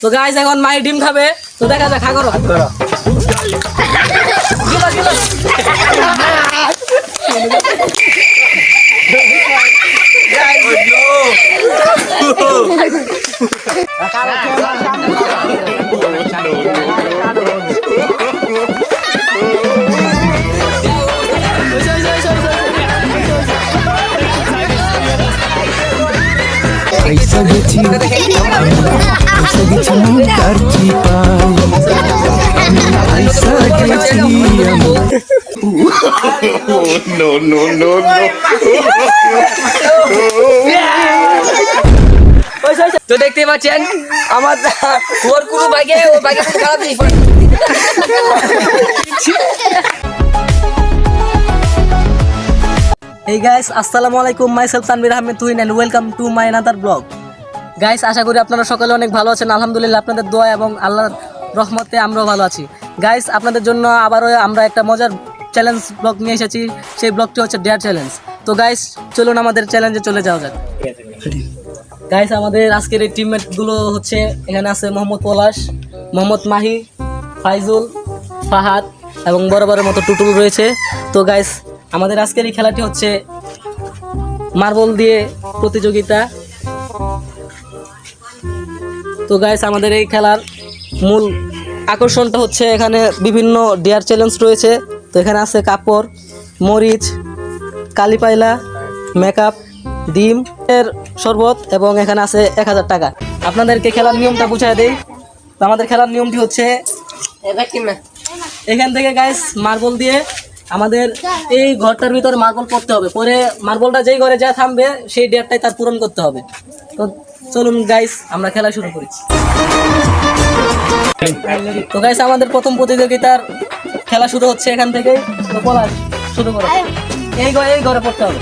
তো গাইস এখন মাই ডিম খাবে, তো দেখা যাক। খা করো ऐसा गेছি ऐसा गेছি মন কারচি পাই ऐसा गेছি no no no no তো দেখতে পাচ্ছেন আমার ওর কোনো ভাগে ও ভাগে কোনো খারাপ নেই। Hey guys, আসসালামু আলাইকুম, myself Tanvir Ahmed Tuhin and welcome to my another blog. Guys, আশা করি আপনারা সকলে অনেক ভালো আছেন। আলহামদুলিল্লাহ, আপনাদের দোয়া এবং আল্লাহর রহমতে আমরাও ভালো আছি। গাইস, আপনাদের জন্য আবারও আমরা একটা মজার চ্যালেঞ্জ ব্লগ নিয়ে এসেছি। সেই ব্লগটি হচ্ছে ডেয়ার চ্যালেঞ্জ। তো গাইস, চলুন আমাদের চ্যালেঞ্জে চলে যাওয়া যাক। গাইস, আমাদের আজকের এই টিমমেটগুলো হচ্ছে, এখানে আছে মোহাম্মদ পলাশ, মোহাম্মদ মাহি, ফাইজুল, ফাহাদ এবং বরাবরের মতো টুটুল রয়েছে। তো গাইস, আমাদের আজকের এই খেলাটি হচ্ছে মার্বল দিয়ে প্রতিযোগিতা। তো গাইস, আমাদের এই খেলার মূল আকর্ষণটা হচ্ছে এখানে বিভিন্ন ডেয়ার চ্যালেঞ্জ রয়েছে। তো এখানে আছে কাপড়, মরিচ, কালিপাইলা, মেকআপ, ডিম এর শরবত এবং এখানে আছে 1000 টাকা। আপনাদেরকে খেলার নিয়মটা বুঝিয়ে দেই। তো আমাদের খেলার নিয়মটি হচ্ছে এখান থেকে গাইস মার্বল দিয়ে আমাদের এই ঘরটার ভিতরে মার্বল পড়তে হবে। পরে মার্বলটা যেই ঘরে যা থামবে সেই ডেটটাই তার পূরণ করতে হবে। তো চলুন গাইস, আমরা খেলা শুরু করি। তো গাইস, আমাদের প্রথম প্রতিযোগিতার খেলা শুরু হচ্ছে এখান থেকে। তো পলাশ শুরু করো। এই ঘরে পড়তে হবে।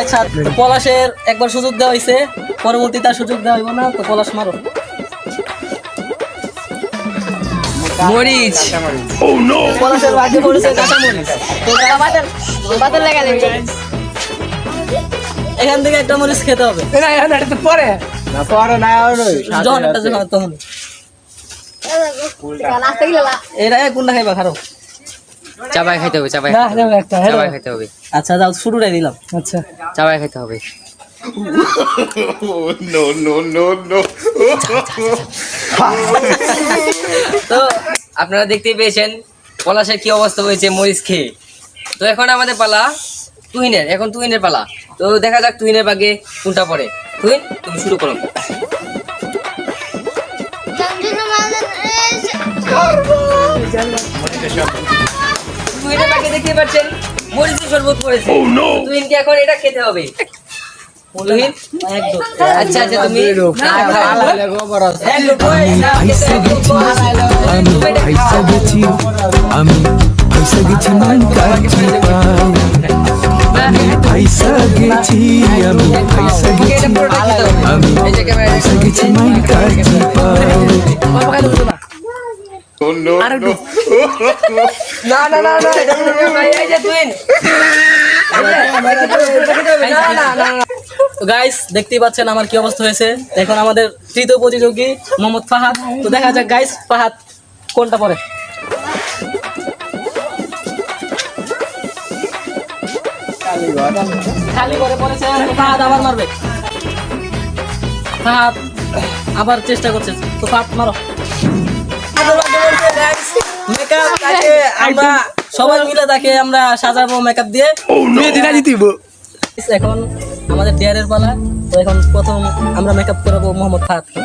আচ্ছা, পলাশের একবার সুযোগ দেওয়া হয়েছে, পরবর্তী তার সুযোগ দেওয়া হইব না। তো পলাশ মারো। মরিচ, পলাশের ভাগ্যে পড়েছে কাঁচা মরিচ। এখান থেকে একটা মরিচ খেতে হবে। তখন এরা কোনটা খাইবা? খারো চাবাই খাইতে হবে, চাবাই খাইতে হবে। আচ্ছা, যাও শুরুটাই দিলাম। আচ্ছা, চাবাই খাইতে হবে। no no no no তো আপনারা দেখতেই পেয়েছেন পলাশের কি অবস্থা হয়েছে মরিচ খেয়ে। তো এখন আমাদের পালা তুহিনের, এখন তুহিনের পালা। তো দেখা যাক তুহিনের ভাগে কোনটা পড়ে। তুহিন, তুমি শুরু করো। তুহিনের ভাগে দেখতে পাচ্ছেন মরিচের শরবত পড়েছে। তুহিনকে এখন এটা খেতে হবে। তুহিন, আচ্ছা আচ্ছা, তুমি ऐसा गेছি আমি ऐसा गेছি মন কারচি পাই ऐसा गेছি আমি ऐसा गेছি আমি ऐसा गेছি মন কারচি পাই no no no না না না না, এই যে তুহিন, তো গাইস, দেখতেই পাচ্ছেন আমার কি অবস্থা হয়েছে। এখন আমাদের তৃতীয় প্রতিযোগী মোহাম্মদ ফাহাদ। তো দেখা যাক গাইস, ফাহাদ কোনটা পড়ে। খালি করে পড়েছে। ফাহাদ আবার মারবে। ফাহাদ আবার চেষ্টা করছে। তো ফাহাদ মারো। মেকআপ তাকে আমরা সবাই মিলে তাকে আমরা সাজাবো মেকআপ দিয়ে। এখন আমাদের ডেয়ারের পালা। তো এখন প্রথম আমরা মেকআপ করাবো মোহাম্মদ ফাহাদকে।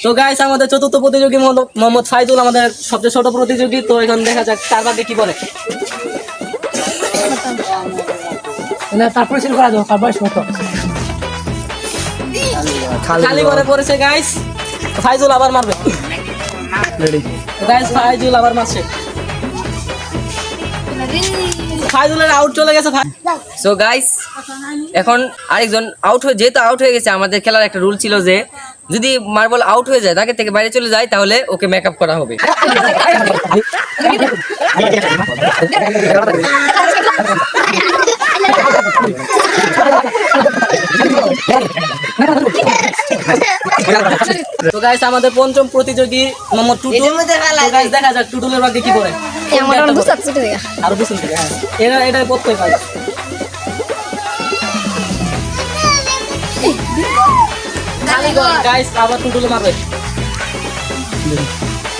তো গাইস আমাদের চতুর্থ প্রতিযোগী মোহাম্মদ ফাইজুল, আমাদের সবচেয়ে ছোট প্রতিযোগী। তো এখন দেখা যাক তার ভাগ্যে কি পড়ে। খালি করে পড়েছে গাইস। ফাইজুল আবার মারবে। গাইস ফাইজুল আবার মারছে। ফাইজুলের আউট চলে গেছে। সো গাইস এখন আরেকজন আউট হয়ে, যেহেতু আউট হয়ে গেছে, আমাদের খেলার একটা রুল ছিল যে যদি মার্বল আউট হয়ে যায়, তাকে থেকে বাইরে চলে যায়, তাহলে ওকে মেকআপ করা হবে। তো গাইস আমাদের পঞ্চম প্রতিযোগী মোহাম্মদ টুটুল। তো গাইস দেখা যাক টুটুলের ভাগ্যে কি পড়ে। আরো পিছন থেকে এটা পড়তে পারে। গাইস আবার টুটুল মারবে।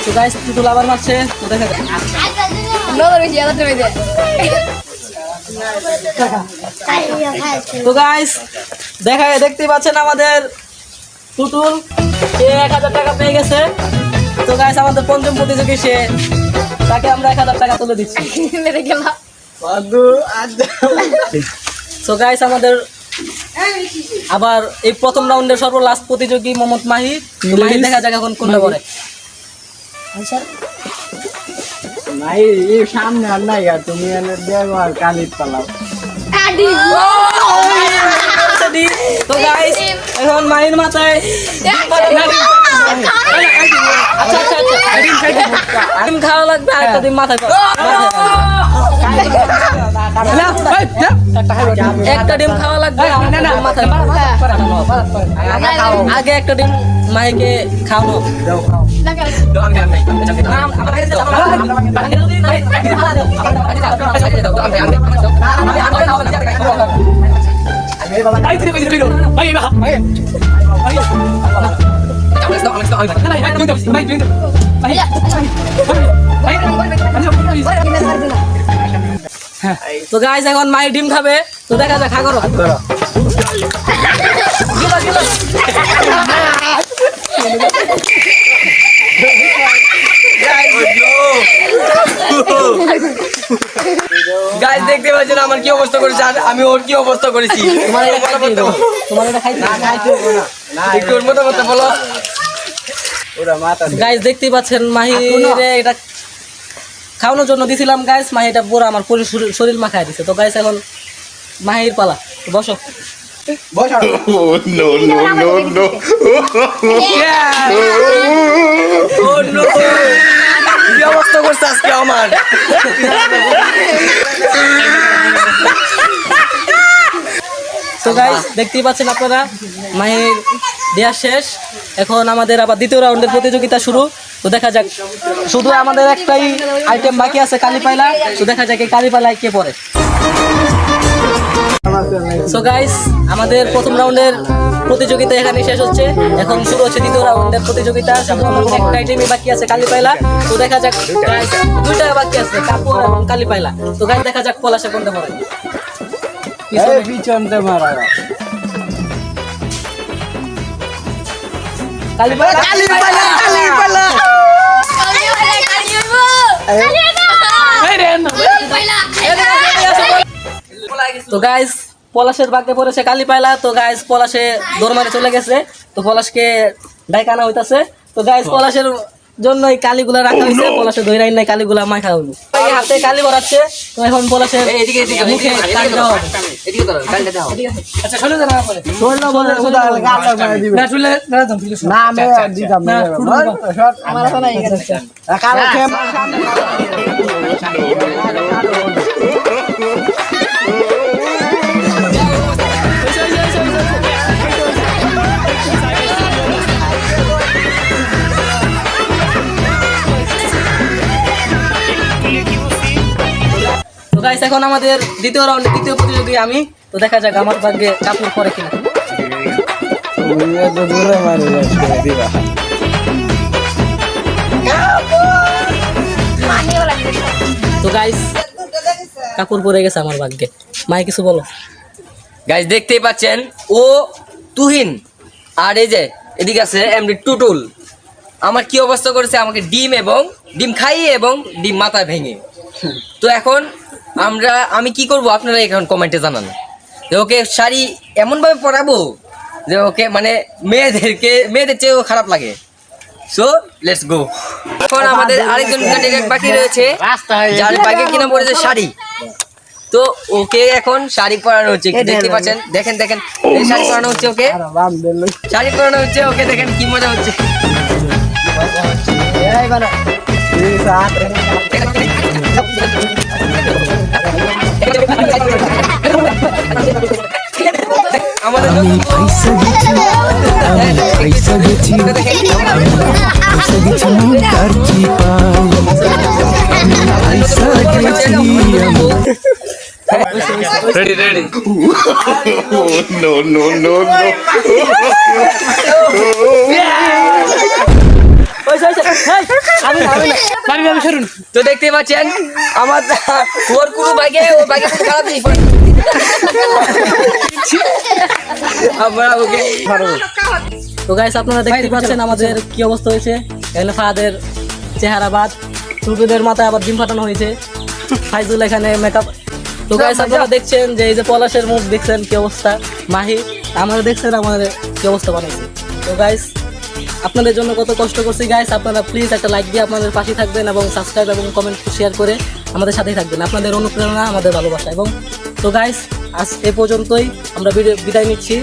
তো গাইস টুটুল আবার মারছে। তো দেখা যাক। তো গাইস দেখতে পাচ্ছেন আমাদের টুটুল সে 1000 টাকা পেয়ে গেছে। তো গাইস আমাদের পঞ্চম প্রতিযোগী সে, তাকে আমরা 1000 টাকা তুলে দিচ্ছি। তো গাইস আমাদের আবার এই প্রথম রাউন্ডের সর্বলাস্ট প্রতিযোগী মোহাম্মদ মাহি। তো মাহি দেখা যাক এখন কোনটা করে। সামনে আর নাই, তুমি দেবো আর কালির পালাও। তো গাইস এখন মাহির মাথায় ডিম খাওয়া লাগবে, আরেকটা ডিম মাথায় একটা ডিম খাওয়া লাগবে, মাথায় আগে একটা ডিম মাহিকে খাওয়ানো। তো গাইস এখন মাই ডিম খাবে। তো দেখা যাক, খা করো। গাইস দেখতে পাচ্ছেন আমার কি অবস্থা করেছে, আর আমি ওর কি অবস্থা করেছি। তোমার এটা খাইতে একটু ওর মতো কথা বলো। গাইস দেখতেই পাচ্ছেন মাহিরে এটা খাওয়ানোর জন্য দিছিলাম গাইস। মাহি এটা পুরো আমার শরীর মাখায় দিছে। তো গাইস এখন মাহির পালা। বসো। Oh, no, no, no, no. Oh no! কি অবস্থা করছে আজকে আমার। তো গাইস দেখতেই পাচ্ছেন আপনারা মাহির দেয়া শেষ। এখন আমাদের আবার দ্বিতীয় রাউন্ডের প্রতিযোগিতা শুরু। তো দেখা যাক, শুধু আমাদের একটাই আইটেম বাকি আছে, কালি পায়লা। তো দেখা যাক এই কালি পায়লায় কে পড়ে। সো গাইস আমাদের প্রথম রাউন্ডের প্রতিযোগিতা এখানে শেষ হচ্ছে। এখন শুরু হচ্ছে দ্বিতীয় রাউন্ডের প্রতিযোগিতা। একটা আইটেমই বাকি আছে, কালি পায়লা। তো দেখা যাক গাইস, দুইটা বাকি আছে, কাপড় এবং কালি পায়লা। তো গাইস দেখা যাক পলাশে কোনটা পড়ে। পিছনতে মারা কালি পায়লা, কালি পায়লা, কালি পায়লা। তো গাইস পলাশের ভাগ্যে পড়েছে কালি পায়লা। তো গাইস পলাশে দৌড় মারে চলে গেছে। তো পলাশকে ডাইকা আনা হইতাছে। তো গাইস পলাশের জন্য এই কালিগুলা রাখা হয়েছে। পলাশে ধরে নাই কালিগুলা মাখা হইব। হাতে কালি ভরাচ্ছে। তো এখন পলাশের মুখে কালি দেওয়া হবে। আচ্ছা চলে যান পরে। না আমি দিতাম না আমার নাই কালো তো গাইস এখন আমাদের দ্বিতীয় রাউন্ডে তৃতীয় প্রতিযোগী আমি। তো দেখা যাক আমার ভাগ্যে কাপড় পরে কিনা। তো গাইস কাপড় পরে গেছে আমার ভাগ্যে। মাই কিছু বলো। গাইস দেখতেই পাচ্ছেন ও তুহিন আর এই যে এদিকে আছে এমডি টুটুল আমার কি অবস্থা করেছে আমাকে ডিম খাইয়ে এবং ডিম মাথায় ভেঙে। তো এখন আমি কি করব আপনারা এখন কমেন্টে জানান যে ওকে শাড়ি এমনভাবে পরাবো যে ওকে মানে মেয়েদের চেয়েও খারাপ লাগে। So let's go. এখন আমাদের আরেকজন ক্যান্ডিডেট বাকি রয়েছে যার বাকি কিনা পড়েছে শাড়ি। তো ওকে এখন শাড়ি পরানো হচ্ছে, দেখতে পাচ্ছেন, দেখেন এই শাড়ি পরানো হচ্ছে ওকে, শাড়ি পরানো হচ্ছে ওকে, দেখেন কি মজা হচ্ছে। আমাদের আমি ফাইসা গেছি আমি ফাইসা গেছি আমি ফাইসা গেছি মন কার চিপায় আমি ফাইসা গেছি আমি Oh, no, no, no, no. তো দেখতে পাচ্ছেন আমার ওর কোনো বাইকে খারাপ জিনিস পড়ে। আমরা ওকে তো গাইস আপনারা দেখতে পাচ্ছেন আমাদের কি অবস্থা হয়েছে। এখানে ফাহাদের চেহারা বাদ, টুটুদের মাথায় আবার ডিম ফাটানো হয়েছে, ফাইজুল এখানে মেকআপ। তো গাইস আপনারা দেখছেন যে এই যে পলাশের মুখ দেখছেন কি অবস্থা, মাহি আমরা দেখছেন আমাদের কি অবস্থা বানাইছে। তো গাইস আপনাদের জন্য কত কষ্ট করছি গাইস, আপনারা প্লিজ একটা লাইক দিয়ে আপনাদের পাশে থাকবেন এবং সাবস্ক্রাইব এবং কমেন্ট শেয়ার করে আমাদের সাথেই থাকবেন। আপনাদের অনুপ্রেরণা আমাদের ভালোবাসা। এবং তো গাইস আজ এ পর্যন্তই, আমরা বিদায় নিচ্ছি।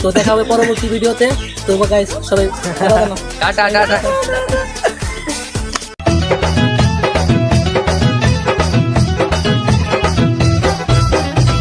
তো দেখা হবে পরবর্তী ভিডিওতে। তো গাইস সবাই টাটা।